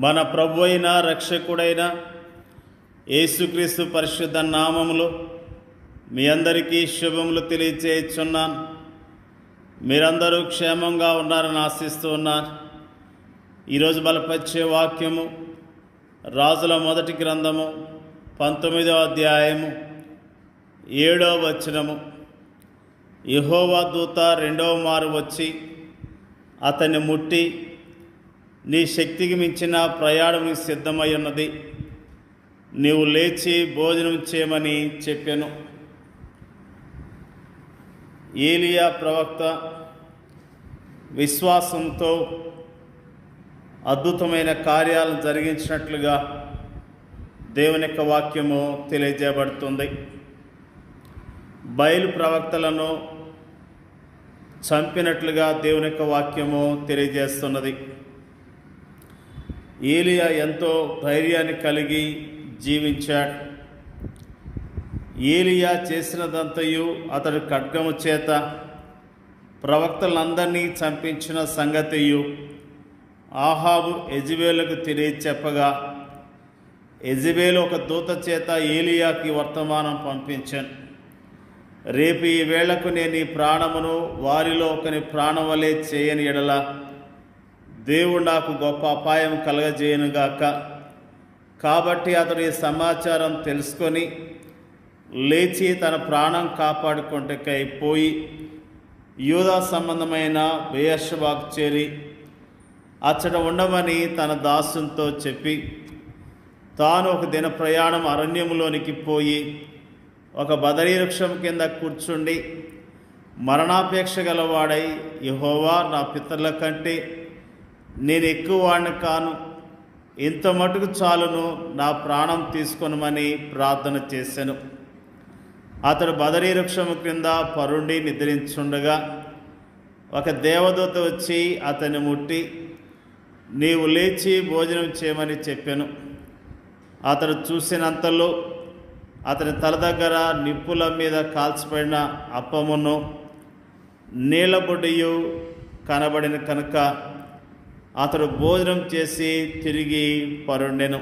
మన ప్రభు అయిన రక్షకుడైన యేసుక్రీస్తు పరిశుద్ధ నామములో మీ అందరికీ శుభములు తెలియజేయుచున్నాను. మీరందరూ క్షేమంగా ఉన్నారని ఆశిస్తూ ఉన్నాను. ఈరోజు బలపరిచే వాక్యము రాజుల మొదటి గ్రంథము 19వ అధ్యాయము 7వ వచనము. యెహోవా దూత రెండవ మారు వచ్చి అతన్ని ముట్టి, నీ శక్తికి మించిన ప్రయాణం నీకు సిద్ధమై ఉన్నది, నీవు లేచి భోజనం చేయమని చెప్పాను. ఏలియా ప్రవక్త విశ్వాసంతో అద్భుతమైన కార్యాలను జరిగించినట్లుగా దేవుని యొక్క వాక్యము తెలియజేయబడుతుంది. బయలు ప్రవక్తలను చంపినట్లుగా దేవుని యొక్క వాక్యము తెలియజేస్తున్నది. ఏలియా ఎంతో ధైర్యాన్ని కలిగి జీవించాడు. ఏలియా చేసినదంతయు అతడు ఖడ్గము చేత ప్రవక్తలందరినీ చంపించిన సంగతియు ఆహాబు యెజెబెలుకు తెలియచెప్పగా, యెజెబెలు ఒక దూత చేత ఏలియాకి వర్తమానం పంపించాను. రేపు ఈ వేళకు నేను ఈ ప్రాణమును వారిలో ఒకని ప్రాణం వలె చేయని ఎడల దేవుడు నాకు గొప్ప అపాయం కలగజేయనుగాక. కాబట్టి అతడు ఈ సమాచారం తెలుసుకొని లేచి తన ప్రాణం కాపాడుకుంటకై పోయి యూదా సంబంధమైన బెయేర్షెబాకు చేరి అచ్చట ఉండమని తన దాసునితో చెప్పి, తాను ఒక దిన ప్రయాణం అరణ్యములోనికి పోయి ఒక బదరీ వృక్షం కింద కూర్చుండి మరణాపేక్ష గలవాడై, యెహోవా, నా పితరుల కంటే నేను ఎక్కువ వాడిని కాను, ఇంత మటుకు చాలును, నా ప్రాణం తీసుకొనమని ప్రార్థన చేశాను. అతడు బదరీ వృక్షము క్రింద పరుండి నిద్రించుండగా ఒక దేవదూత వచ్చి అతన్ని ముట్టి, నీవు లేచి భోజనం చేయమని చెప్పాను. అతడు చూసినంతలో అతని తల దగ్గర నిప్పుల మీద కాల్చిపడిన అప్పమును నీళ్ళబొడ్డియు కనబడిన కనుక అతడు భోజనం చేసి తిరిగి పరుండెను.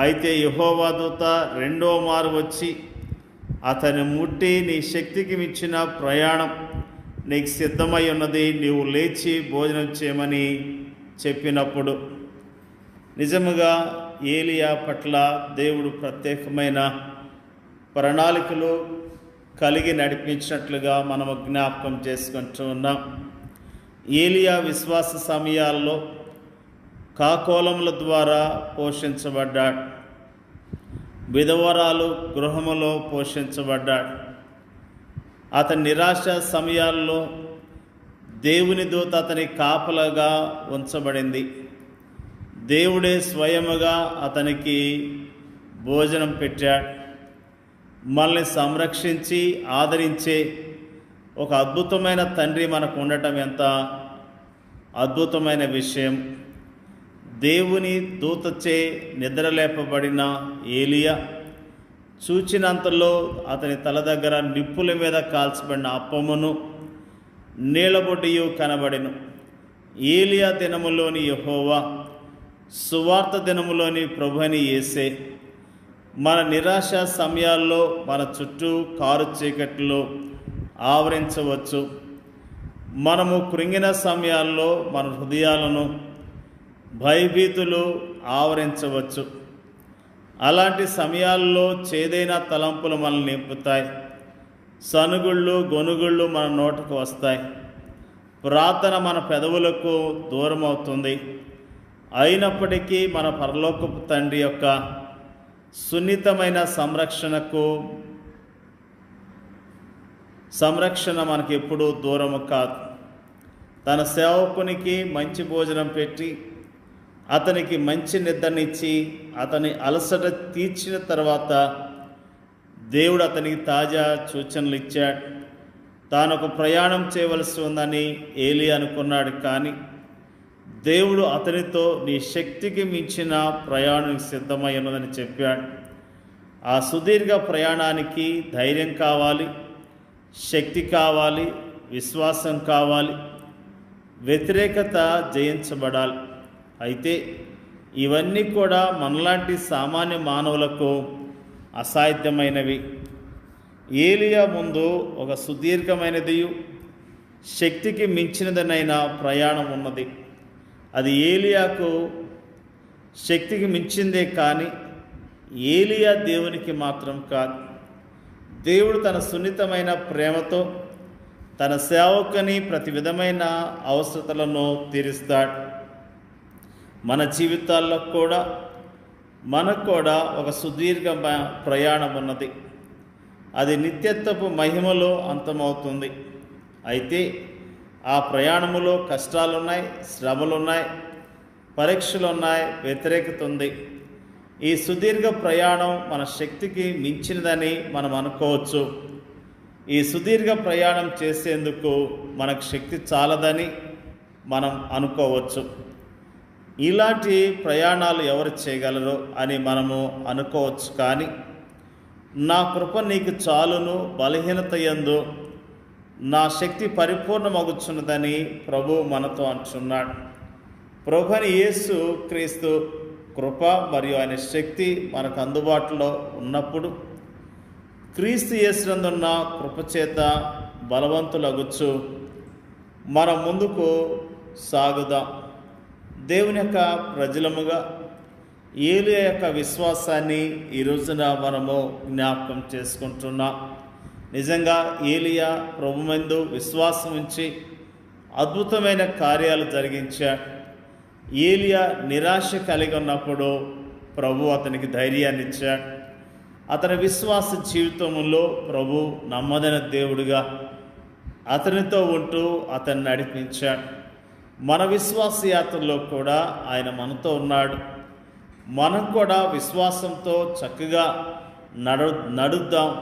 అయితే యెహోవా దూత రెండో మారు వచ్చి అతన్ని ముట్టి, నీ శక్తికి మించిన ప్రయాణం నీకు సిద్ధమై ఉన్నది, నీవు లేచి భోజనం చేయమని చెప్పినప్పుడు నిజముగా ఏలియా పట్ల దేవుడు ప్రత్యేకమైన ప్రణాళికలు కలిగి నడిపించినట్లుగా మనము జ్ఞాపకం చేసుకుంటూ ఉన్నాం. ఏలియా విశ్వాస సమయాల్లో కాకోలముల ద్వారా పోషించబడ్డాడు. విధవరాలు గృహములో పోషించబడ్డాడు. అతని నిరాశ సమయాల్లో దేవుని దూత అతని కాపలాగా ఉంచబడింది. దేవుడే స్వయముగా అతనికి భోజనం పెట్టాడు. మనల్ని సంరక్షించి ఆదరించే ఒక అద్భుతమైన తండ్రి మనకు ఉండటం ఎంత అద్భుతమైన విషయం. దేవుని దూతచే నిద్రలేపబడిన ఏలియా చూచినంతలో అతని తల దగ్గర నిప్పుల మీద కాల్చబడిన అప్పమును నీళ్ళబొడ్డియు కనబడెను. ఏలియా దినములోని యెహోవా, సువార్త దినములోని ప్రభుని యేసే మన నిరాశ సమయాల్లో మన చుట్టూ కారు చీకట్లో ఆవరించవచ్చు. మనము కృంగిన సమయాల్లో మన హృదయాలను భయభీతులు ఆవరించవచ్చు. అలాంటి సమయాల్లో చేదైన తలంపులు మనల్ని నింపుతాయి. సనుగుళ్ళు, గొనుగుళ్ళు మన నోటకు వస్తాయి. ప్రార్థన మన పెదవులకు దూరం అవుతుంది. అయినప్పటికీ మన పరలోకపు తండ్రి యొక్క సున్నితమైన సంరక్షణ మనకి ఎప్పుడూ దూరము కాదు. తన సేవకునికి మంచి భోజనం పెట్టి అతనికి మంచి నిద్రనిచ్చి అతని అలసట తీర్చిన తర్వాత దేవుడు అతనికి తాజా సూచనలు ఇచ్చాడు. తాను ఒక ప్రయాణం చేయవలసి ఉందని ఏలియా అనుకున్నాడు. కానీ దేవుడు అతనితో, నీ శక్తికి మించిన ప్రయాణం సిద్ధమై ఉన్నదని చెప్పాడు. ఆ సుదీర్ఘ ప్రయాణానికి ధైర్యం కావాలి, శక్తి కావాలి, విశ్వాసం కావాలి, వ్యతిరేకత జయించబడాలి. అయితే ఇవన్నీ కూడా మనలాంటి సామాన్య మానవులకు అసాధ్యమైనవి. ఏలియా ముందు ఒక సుదీర్ఘమైనది, శక్తికి మించినదనైన ప్రయాణం ఉన్నది. అది ఏలియాకు శక్తికి మించిందే కానీ ఏలియా దేవునికి మాత్రం కాదు. దేవుడు తన సున్నితమైన ప్రేమతో తన సేవకుని ప్రతి విధమైన అవసరతలను తీరుస్తాడు. మన జీవితాల్లో కూడా మనకు కూడా ఒక సుదీర్ఘ ప్రయాణం ఉన్నది. అది నిత్యత్వపు మహిమలో అంతమవుతుంది. అయితే ఆ ప్రయాణములో కష్టాలున్నాయి, శ్రమలున్నాయి, పరీక్షలున్నాయి, వ్యతిరేకత ఉంది. ఈ సుదీర్ఘ ప్రయాణం మన శక్తికి మించినదని మనం అనుకోవచ్చు. ఈ సుదీర్ఘ ప్రయాణం చేసేందుకు మనకు శక్తి చాలదని మనం అనుకోవచ్చు. ఇలాంటి ప్రయాణాలు ఎవరు చేయగలరు అని మనము అనుకోవచ్చు. కానీ నా కృప నీకు చాలును, బలహీనత యందు నా శక్తి పరిపూర్ణమగుచున్నదని ప్రభు మనతో అంటున్నాడు. ప్రభుని యేసు క్రీస్తు కృప మరియు ఆయన శక్తి మనకు అందుబాటులో ఉన్నప్పుడు క్రీస్తు యేసునందున్న కృపచేత బలవంతులగుచ్చు మనం ముందుకు సాగుదాం. దేవుని యొక్క ప్రజలముగా ఏలియా యొక్క విశ్వాసాన్ని ఈ రోజున మనము జ్ఞాపకం చేసుకుంటున్నాం. నిజంగా ఏలియా ప్రభుమందు విశ్వాసం ఉంచి అద్భుతమైన కార్యాలు జరిగించాడు. ఏలియా నిరాశ కలిగి ఉన్నప్పుడు ప్రభు అతనికి ధైర్యాన్ని ఇచ్చాడు. అతని విశ్వాస జీవితంలో ప్రభు నమ్మదైన దేవుడిగా అతనితో ఉంటూ అతన్ని నడిపించాడు. మన విశ్వాస యాత్రలో కూడా ఆయన మనతో ఉన్నాడు. మనం కూడా విశ్వాసంతో చక్కగా నడుద్దాం,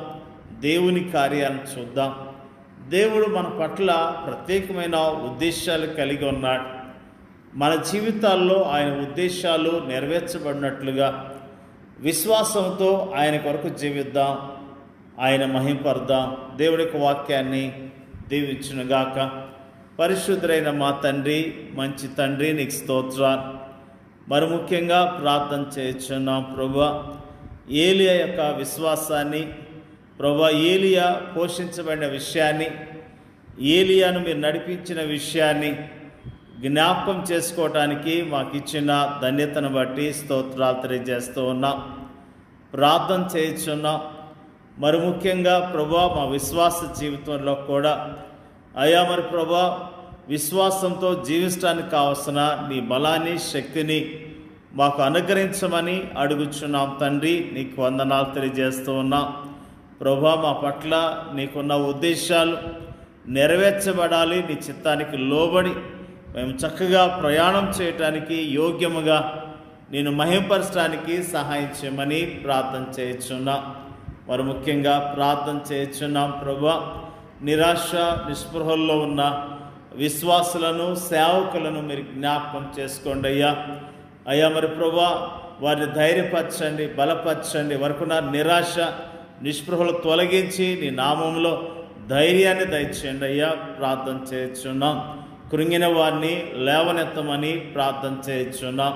దేవుని కార్యాలను చూద్దాం. దేవుడు మన పట్ల ప్రత్యేకమైన ఉద్దేశాలు కలిగి ఉన్నాడు. మన జీవితాల్లో ఆయన ఉద్దేశాలు నెరవేర్చబడినట్లుగా విశ్వాసంతో ఆయన కొరకు జీవిద్దాం, ఆయన మహింపర్దాం. దేవుడి యొక్క వాక్యాన్ని దీవించునుగాక. పరిశుద్ధులైన మా తండ్రి, మంచి తండ్రి, నీకు స్తోత్రాలు. మరి ముఖ్యంగా ప్రార్థన చేయుచున్నాం ప్రభువా, ఏలియా యొక్క విశ్వాసాన్ని, ప్రభువా ఏలియా పోషించబడిన విషయాన్ని, ఏలియాను మీరు నడిపించిన విషయాన్ని జ్ఞాపకం చేసుకోవటానికి మాకు ఇచ్చిన ధన్యతను బట్టి స్తోత్రాలు తెలియజేస్తూ ఉన్నాం. ప్రార్థన చేయుచున్నాం. మరి ముఖ్యంగా ప్రభువా మా విశ్వాస జీవితంలో కూడా అయా మరి ప్రభువా విశ్వాసంతో జీవించడానికి కావలసిన నీ బలాన్ని, శక్తిని మాకు అనుగ్రహించమని అడుగుచున్నాం తండ్రి. నీకు వందనాలు తెలియజేస్తూ ఉన్నాం. ప్రభువా మా పట్ల నీకున్న ఉద్దేశాలు నెరవేర్చబడాలి. నీ చిత్తానికి లోబడి మేము చక్కగా ప్రయాణం చేయటానికి, యోగ్యముగా నేను మహింపరచడానికి సహాయం చేయమని ప్రార్థన చేయుచున్నాం. మరి ముఖ్యంగా ప్రార్థన చేయుచున్నాం ప్రభువా, నిరాశ నిస్పృహల్లో ఉన్న విశ్వాసులను, సేవకులను మీరు జ్ఞాపకం చేసుకోండి అయ్యా. అయ్యా మరి ప్రభువా వారిని ధైర్యపరచండి, బలపరచండి. వరకున్న నిరాశ నిస్పృహలు తొలగించి నీ నామంలో ధైర్యాన్ని దయచేయండి అయ్యా. ప్రార్థన చేయుచున్నాం. కృంగిన వారిని లేవనెత్తమని ప్రార్థన చేయుచున్నాం.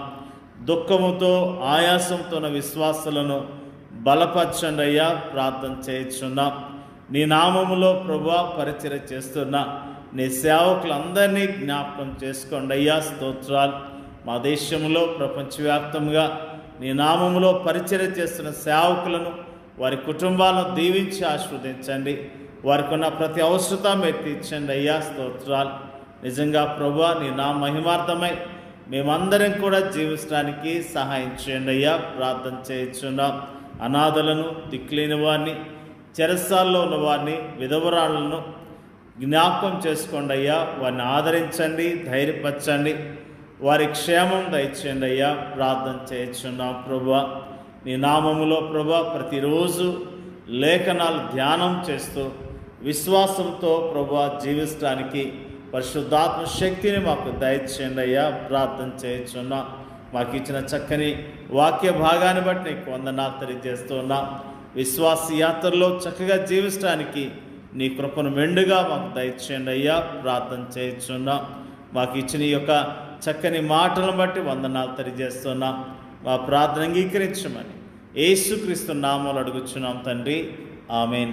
దుఃఖముతో, ఆయాసంతో ఉన్న విశ్వాసులను బలపరచండి అయ్యా. ప్రార్థన చేయుచున్నాం. నీ నామములో ప్రభువా పరిచర్య చేస్తున్న నీ సేవకులందరినీ జ్ఞాపకం చేసుకోండి అయ్యా. స్తోత్రాలు. మా దేశంలో ప్రపంచవ్యాప్తంగా నీ నామములో పరిచర్య చేస్తున్న సేవకులను, వారి కుటుంబాలను దీవించి ఆశీర్వదించండి. వారికి ఉన్న ప్రతి అవసరత మీరు తీర్చండి అయ్యా. స్తోత్రాలు. నిజంగా ప్రభువా నీ నా మహిమార్థమై మేమందరం కూడా జీవించడానికి సహాయం చేయండి అయ్యా. ప్రార్థన చేయుచున్నాం. అనాథలను, దిక్కులేని వారిని, చెరసాల్లో ఉన్న వారిని, విధవరాళ్లను జ్ఞాపకం చేసుకోండి అయ్యా. వారిని ఆదరించండి, ధైర్యపరచండి, వారి క్షేమం దయచేయండి అయ్యా. ప్రార్థన చేయుచున్నాం ప్రభువా. నీ నామములో ప్రభువా ప్రతిరోజు లేఖనాలు ధ్యానం చేస్తూ విశ్వాసంతో ప్రభువా జీవించడానికి పరిశుద్ధాత్మ శక్తిని మాకు దయచేయండి అయ్యా. ప్రార్థన చేయుచున్నాం. మాకు ఇచ్చిన చక్కని వాక్య భాగాన్ని బట్టి నీకు వందనాలు తెలియజేస్తున్నా. విశ్వాస యాత్రలో చక్కగా జీవించడానికి నీ కృపను మెండుగా మాకు దయచేయండి అయ్యా. ప్రార్థన చేయుచున్నాం. మాకు ఇచ్చిన ఈ యొక్క చక్కని మాటలను బట్టి వందనాలు తెలియజేస్తున్నాం. మా ప్రార్థన అంగీకరించమని యేసుక్రీస్తు నామములో అడుగుచున్నాం తండ్రి. ఆమేన్.